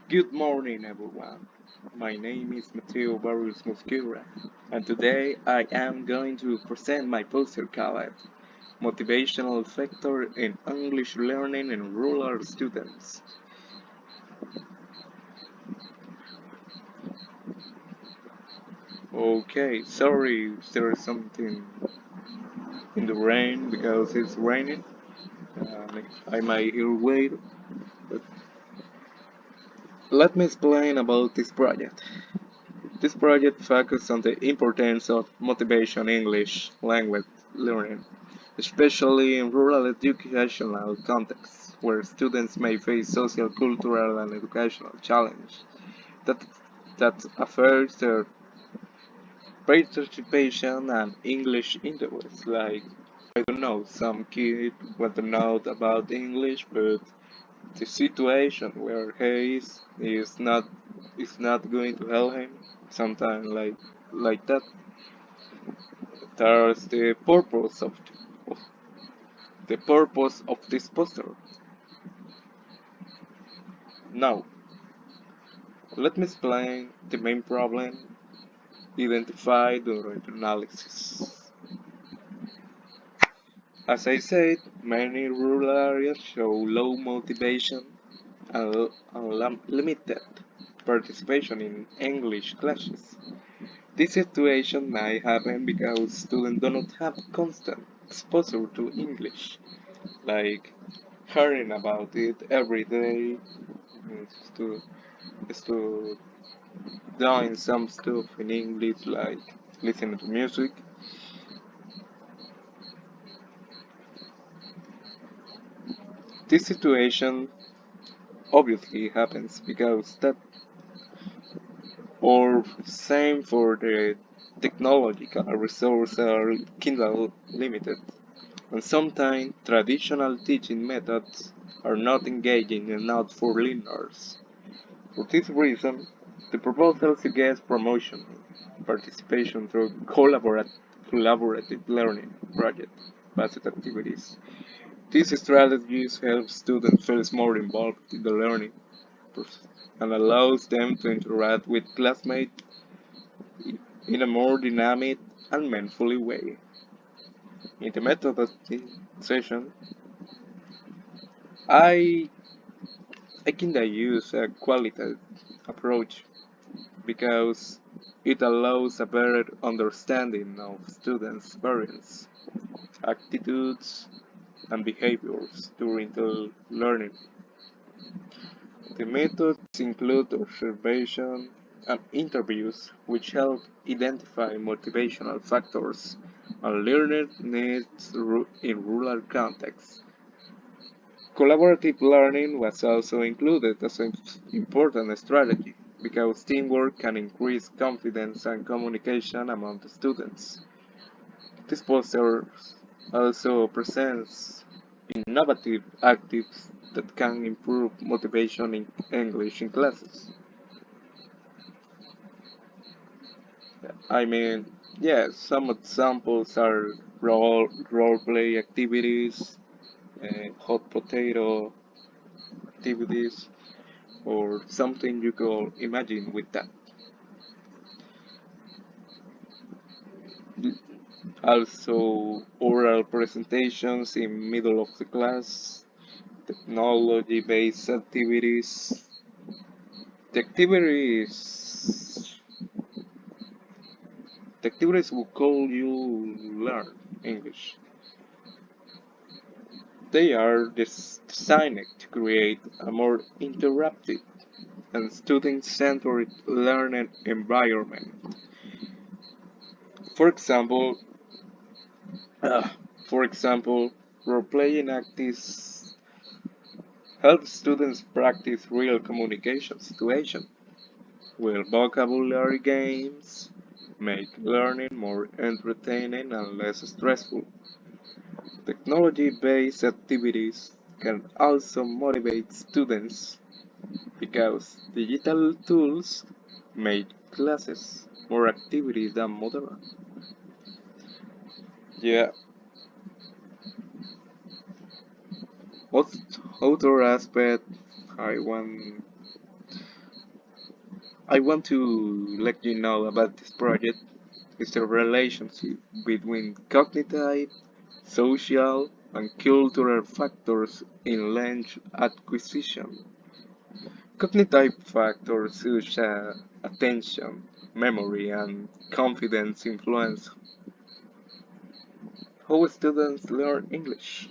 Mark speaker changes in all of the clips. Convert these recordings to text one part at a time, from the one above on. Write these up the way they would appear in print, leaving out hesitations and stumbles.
Speaker 1: Good morning, everyone. My name is Mateo Barrios Mosquera, and today I am going to present my poster called Motivational Factor in English Learning in Rural Students. Okay, sorry if there is something in the rain because it's raining. I might hear wait, but let me explain about this project. This project focuses on the importance of motivation English language learning, especially in rural educational contexts, where students may face social, cultural, and educational challenges that, that affect their participation and English interest. Like, I don't know, some kid want to know about English, but the situation where he is not going to help him. Sometimes like that. That's the purpose of this poster. Now, let me explain the main problem identified during the analysis. As I said, many rural areas show low motivation and limited participation in English classes. This situation may happen because students do not have constant exposure to English, like hearing about it every day, is to, is to doing some stuff in English, like listening to music. This situation obviously happens because that, or same for the technological resources are kind of limited. And sometimes traditional teaching methods are not engaging enough for learners. For this reason, the proposal suggests promotion participation through collaborative learning project-based activities. These strategies help students feel more involved in the learning process and allows them to interact with classmates in a more dynamic and meaningful way. In the methodology session, I I think I use a qualitative approach because it allows a better understanding of students' variance, attitudes, and behaviors during the learning. The methods include observation and interviews, which help identify motivational factors and learner needs in rural contexts. Collaborative learning was also included as an important strategy because teamwork can increase confidence and communication among the students. This poster also presents innovative actives that can improve motivation in English in classes. I mean, yes, some examples are role play activities, hot potato activities, or something you could imagine with that. Also, oral presentations in middle of the class, technology-based activities. The activities, the activities will call you learn English. They are designed to create a more interactive and student-centered learning environment. For example, uh, for example, role-playing activities help students practice real communication situations, while vocabulary games make learning more entertaining and less stressful. Technology-based activities can also motivate students because digital tools make classes more activity than modern. Yeah, what other aspect I want I want to let you know about this project. It's the relationship between cognitive, social, and cultural factors in language acquisition. Cognitive factors such as attention, memory, and confidence influence how students learn English.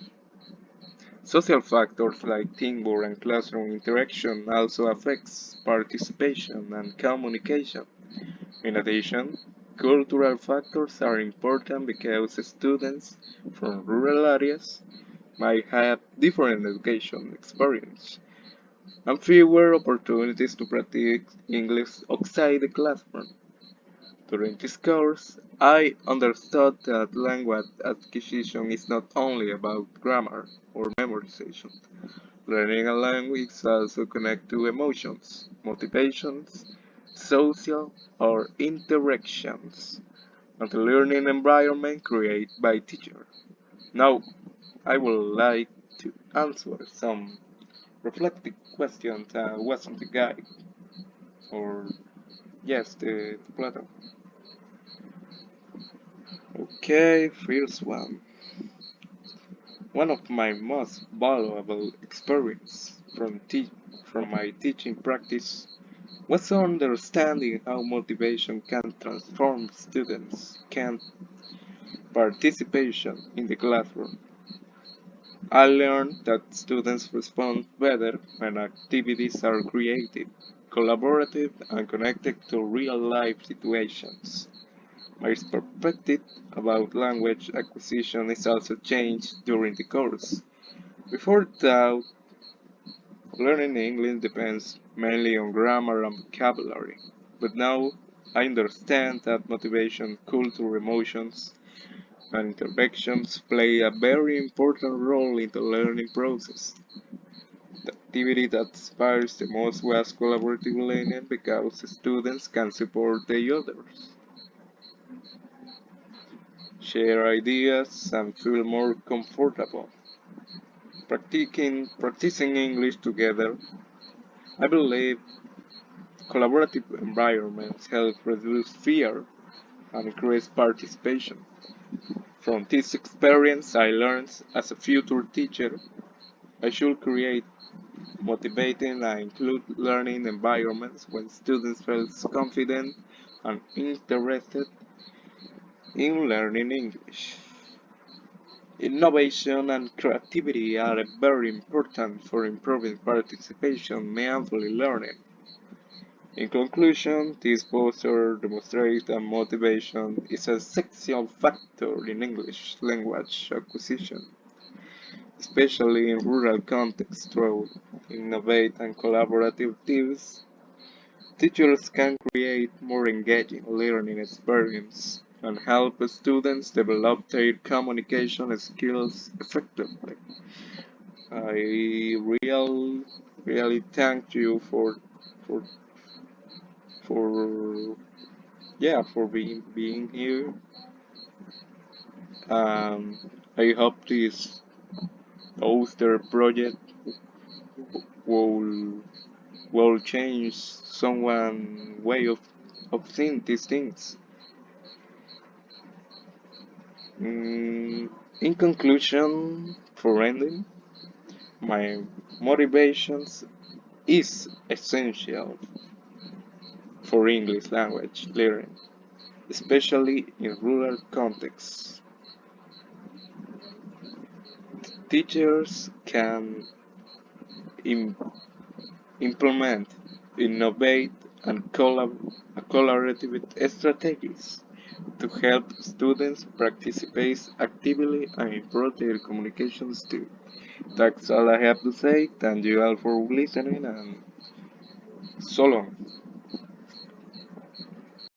Speaker 1: Social factors like teamwork and classroom interaction also affects participation and communication. In addition, cultural factors are important because students from rural areas might have different education experience and fewer opportunities to practice English outside the classroom. During this course, I understood that language acquisition is not only about grammar or memorization. Learning a language also connects to emotions, motivations, social or interactions, and the learning environment created by teacher. Now, I would like to answer some reflective questions wasn't the guide, or yes, the platform. Okay, first one. One of my most valuable experience from my teaching practice was understanding how motivation can transform students' can participation in the classroom. I learned that students respond better when activities are creative, collaborative, and connected to real-life situations. My perspective about language acquisition is also changed during the course. Before that, learning English depends mainly on grammar and vocabulary, but now I understand that motivation, culture, emotions, and interactions play a very important role in the learning process. The activity that inspires the most was collaborative learning because students can support the others, share ideas, and feel more comfortable. Practicing English together, I believe collaborative environments help reduce fear and increase participation. From this experience, I learned as a future teacher I should create motivating and include learning environments when students feel confident and interested in learning English. Innovation and creativity are very important for improving participation in meaningful learning. In conclusion, this poster demonstrates that motivation is an essential factor in English language acquisition, especially in rural contexts through innovative and collaborative teams. Teachers can create more engaging learning experience and help students develop their communication skills effectively. I really thank you for for for being here. I hope this poster project will will change someone way of seeing these things. Mm, in conclusion, for ending, my motivations is essential for English language learning, especially in rural contexts. Teachers can im- implement, innovate, and collaborative strategies to help students participate actively and improve their communications too. That's all I have to say. Thank you all for listening and so long.